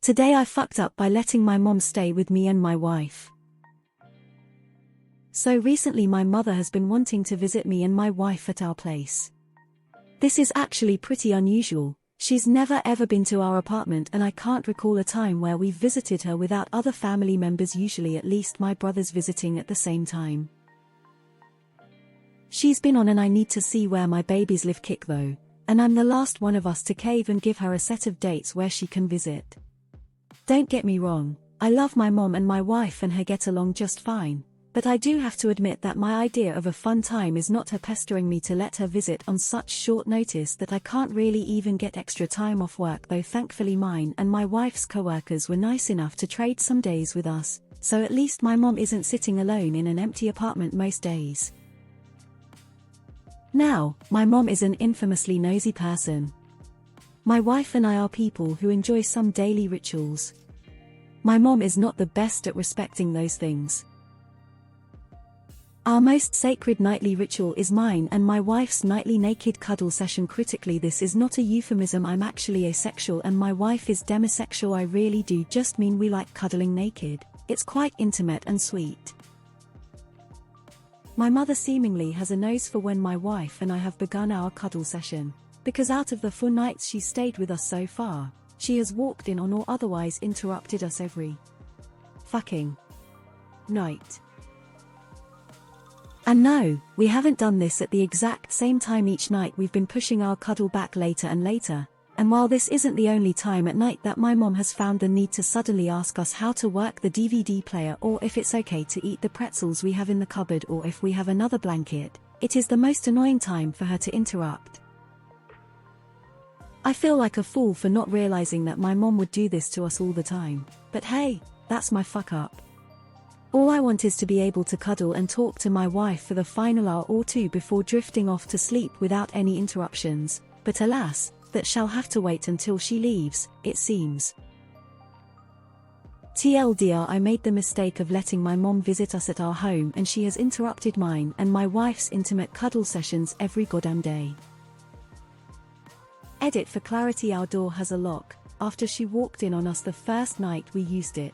Today I fucked up by letting my mom stay with me and my wife. So recently my mother has been wanting to visit me and my wife at our place. This is actually pretty unusual. She's never ever been to our apartment and I can't recall a time where we've visited her without other family members, usually at least my brothers visiting at the same time. She's been on an I need to see where my babies live kick though, and I'm the last one of us to cave and give her a set of dates where she can visit. Don't get me wrong, I love my mom and my wife and her get along just fine, but I do have to admit that my idea of a fun time is not her pestering me to let her visit on such short notice that I can't really even get extra time off work, though thankfully mine and my wife's co-workers were nice enough to trade some days with us, so at least my mom isn't sitting alone in an empty apartment most days. Now, my mom is an infamously nosy person. My wife and I are people who enjoy some daily rituals. My mom is not the best at respecting those things. Our most sacred nightly ritual is mine and my wife's nightly naked cuddle session. Critically, this is not a euphemism, I'm actually asexual and my wife is demisexual. I really do just mean we like cuddling naked. It's quite intimate and sweet. My mother seemingly has a nose for when my wife and I have begun our cuddle session, because out of the 4 nights she stayed with us so far, she has walked in on or otherwise interrupted us every fucking night. And no, we haven't done this at the exact same time each night. We've been pushing our cuddle back later and later, and while this isn't the only time at night that my mom has found the need to suddenly ask us how to work the DVD player or if it's okay to eat the pretzels we have in the cupboard or if we have another blanket, it is the most annoying time for her to interrupt. I feel like a fool for not realizing that my mom would do this to us all the time, but hey, that's my fuck up. All I want is to be able to cuddle and talk to my wife for the final hour or two before drifting off to sleep without any interruptions, but alas, that shall have to wait until she leaves, it seems. TLDR, I made the mistake of letting my mom visit us at our home and she has interrupted mine and my wife's intimate cuddle sessions every goddamn day. Edit for clarity, our door has a lock. After she walked in on us the first night we used it,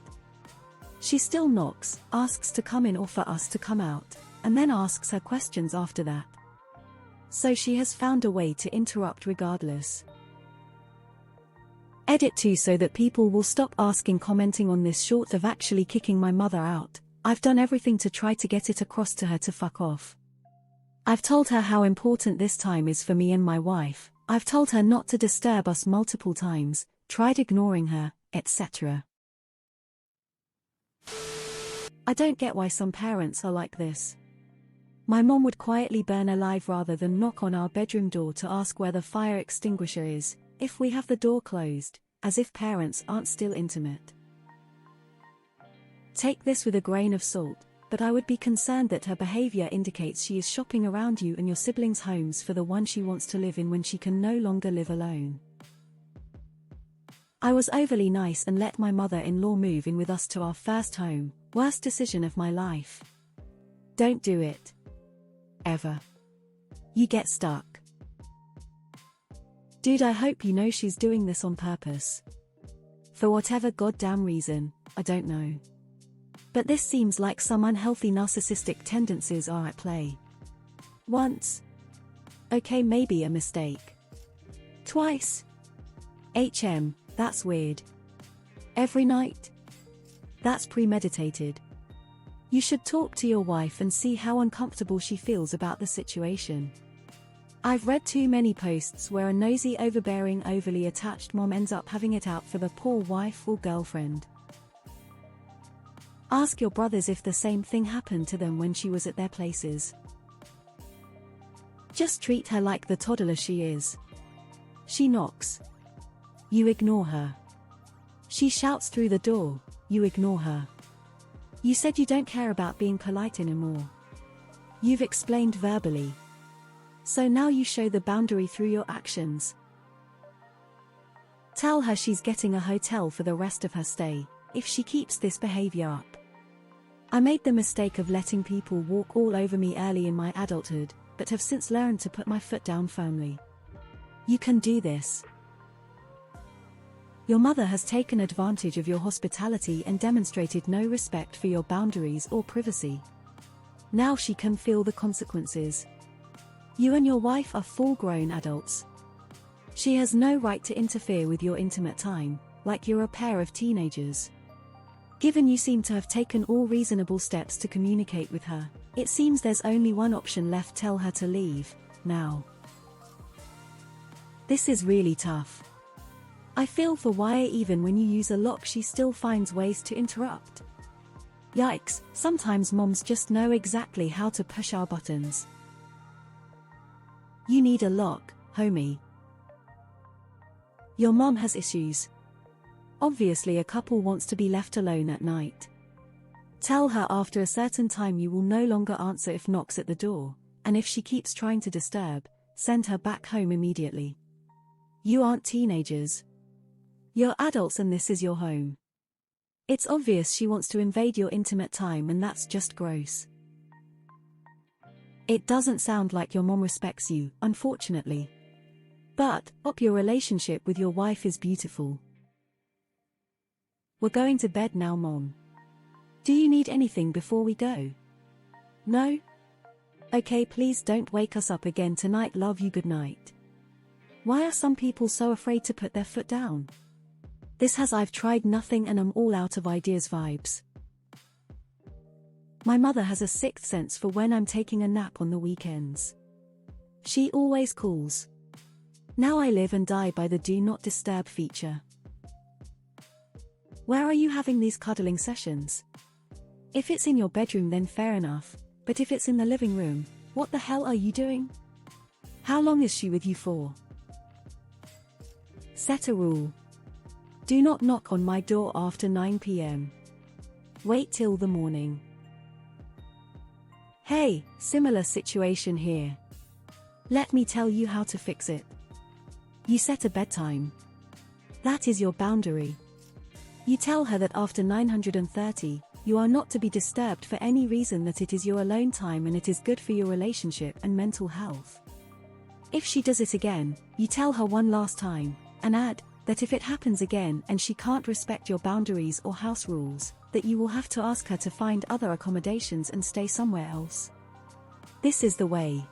she still knocks, asks to come in or for us to come out, and then asks her questions after that. So she has found a way to interrupt regardless. Edit 2, so that people will stop asking, commenting on this short of actually kicking my mother out. I've done everything to try to get it across to her to fuck off. I've told her how important this time is for me and my wife. I've told her not to disturb us multiple times, tried ignoring her, etc. I don't get why some parents are like this. My mom would quietly burn alive rather than knock on our bedroom door to ask where the fire extinguisher is, if we have the door closed, as if parents aren't still intimate. Take this with a grain of salt, but I would be concerned that her behavior indicates she is shopping around you and your siblings' homes for the one she wants to live in when she can no longer live alone. I was overly nice and let my mother-in-law move in with us to our first home. Worst decision of my life. Don't do it. Ever. You get stuck. Dude, I hope you know she's doing this on purpose. For whatever goddamn reason, I don't know. But this seems like some unhealthy narcissistic tendencies are at play. Once. Okay, maybe a mistake. Twice. That's weird. Every night? That's premeditated. You should talk to your wife and see how uncomfortable she feels about the situation. I've read too many posts where a nosy, overbearing, overly attached mom ends up having it out for the poor wife or girlfriend. Ask your brothers if the same thing happened to them when she was at their places. Just treat her like the toddler she is. She knocks. You ignore her. She shouts through the door. You ignore her. You said you don't care about being polite anymore. You've explained verbally. So now you show the boundary through your actions. Tell her she's getting a hotel for the rest of her stay, if she keeps this behavior up. I made the mistake of letting people walk all over me early in my adulthood, but have since learned to put my foot down firmly. You can do this. Your mother has taken advantage of your hospitality and demonstrated no respect for your boundaries or privacy. Now she can feel the consequences. You and your wife are full-grown adults. She has no right to interfere with your intimate time, like you're a pair of teenagers. Given you seem to have taken all reasonable steps to communicate with her, it seems there's only one option left: tell her to leave, now. This is really tough. I feel for Waya. Even when you use a lock, she still finds ways to interrupt. Yikes, sometimes moms just know exactly how to push our buttons. You need a lock, homie. Your mom has issues. Obviously, a couple wants to be left alone at night. Tell her after a certain time you will no longer answer if knocks at the door, and if she keeps trying to disturb, send her back home immediately. You aren't teenagers. You're adults and this is your home. It's obvious she wants to invade your intimate time, and that's just gross. It doesn't sound like your mom respects you, unfortunately. But, your relationship with your wife is beautiful. We're going to bed now, Mom. Do you need anything before we go? No? Okay, please don't wake us up again tonight. Love you, good night. Why are some people so afraid to put their foot down? This has I've tried nothing and I'm all out of ideas vibes. My mother has a sixth sense for when I'm taking a nap on the weekends. She always calls. Now I live and die by the do not disturb feature. Where are you having these cuddling sessions? If it's in your bedroom, then fair enough, but if it's in the living room, what the hell are you doing? How long is she with you for? Set a rule. Do not knock on my door after 9 p.m. Wait till the morning. Hey, similar situation here. Let me tell you how to fix it. You set a bedtime. That is your boundary. You tell her that after 9:30, you are not to be disturbed for any reason, that it is your alone time and it is good for your relationship and mental health. If she does it again, you tell her one last time, and add that if it happens again and she can't respect your boundaries or house rules, that you will have to ask her to find other accommodations and stay somewhere else. This is the way.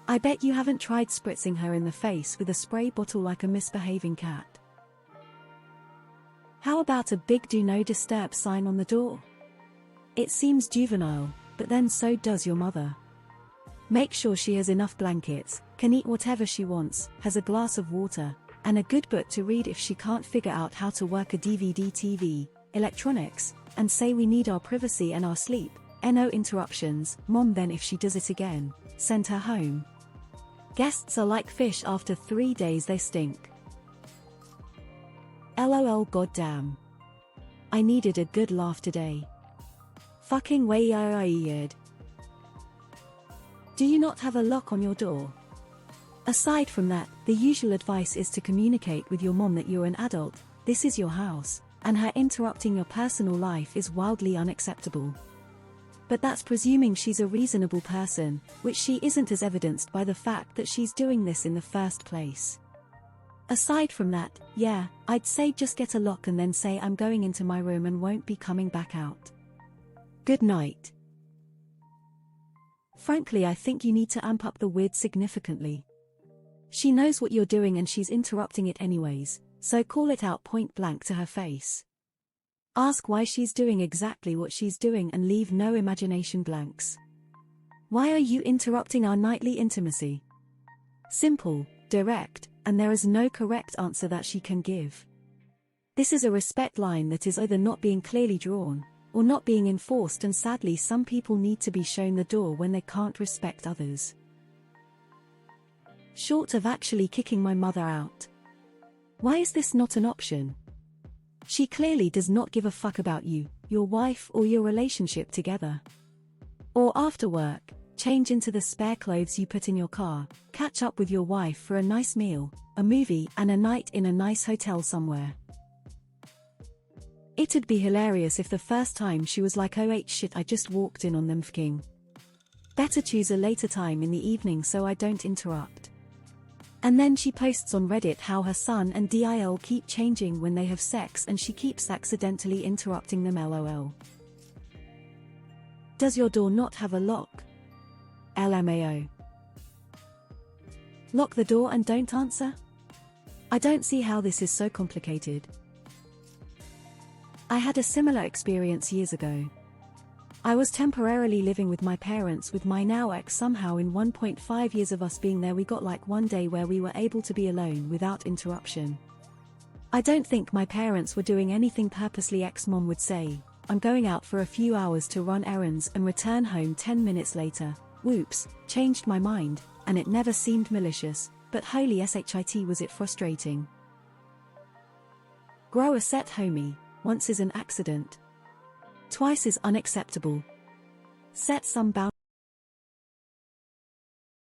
I bet you haven't tried spritzing her in the face with a spray bottle like a misbehaving cat. How about a big do no disturb sign on the door? It seems juvenile, but then so does your mother. Make sure she has enough blankets, can eat whatever she wants, has a glass of water, and a good book to read if she can't figure out how to work a DVD TV, electronics, and say we need our privacy and our sleep, no interruptions, Mom. Then if she does it again, send her home. Guests are like fish, after 3 days they stink. LOL, goddamn. I needed a good laugh today. Fucking weird. Do you not have a lock on your door? Aside from that, the usual advice is to communicate with your mom that you're an adult, this is your house, and her interrupting your personal life is wildly unacceptable. But that's presuming she's a reasonable person, which she isn't, as evidenced by the fact that she's doing this in the first place. Aside from that, yeah, I'd say just get a lock and then say I'm going into my room and won't be coming back out. Good night. Frankly, I think you need to amp up the weird significantly. She knows what you're doing and she's interrupting it anyways, so call it out point blank to her face. Ask why she's doing exactly what she's doing and leave no imagination blanks. Why are you interrupting our nightly intimacy? Simple, direct, and there is no correct answer that she can give. This is a respect line that is either not being clearly drawn, or not being enforced, and sadly some people need to be shown the door when they can't respect others. Short of actually kicking my mother out. Why is this not an option? She clearly does not give a fuck about you, your wife, or your relationship together. Or after work, change into the spare clothes you put in your car, catch up with your wife for a nice meal, a movie, and a night in a nice hotel somewhere. It'd be hilarious if the first time she was like, oh wait, shit, I just walked in on them fking. Better choose a later time in the evening so I don't interrupt. And then she posts on Reddit how her son and DIL keep changing when they have sex and she keeps accidentally interrupting them lol. Does your door not have a lock? LMAO. Lock the door and don't answer? I don't see how this is so complicated. I had a similar experience years ago. I was temporarily living with my parents with my now ex. Somehow in 1.5 years of us being there we got like one day where we were able to be alone without interruption. I don't think my parents were doing anything purposely. Ex-mom would say, I'm going out for a few hours to run errands and return home 10 minutes later. Whoops, changed my mind, and it never seemed malicious, but holy shit was it frustrating. Grow a set homie, once is an accident. Twice is unacceptable. Set some boundaries.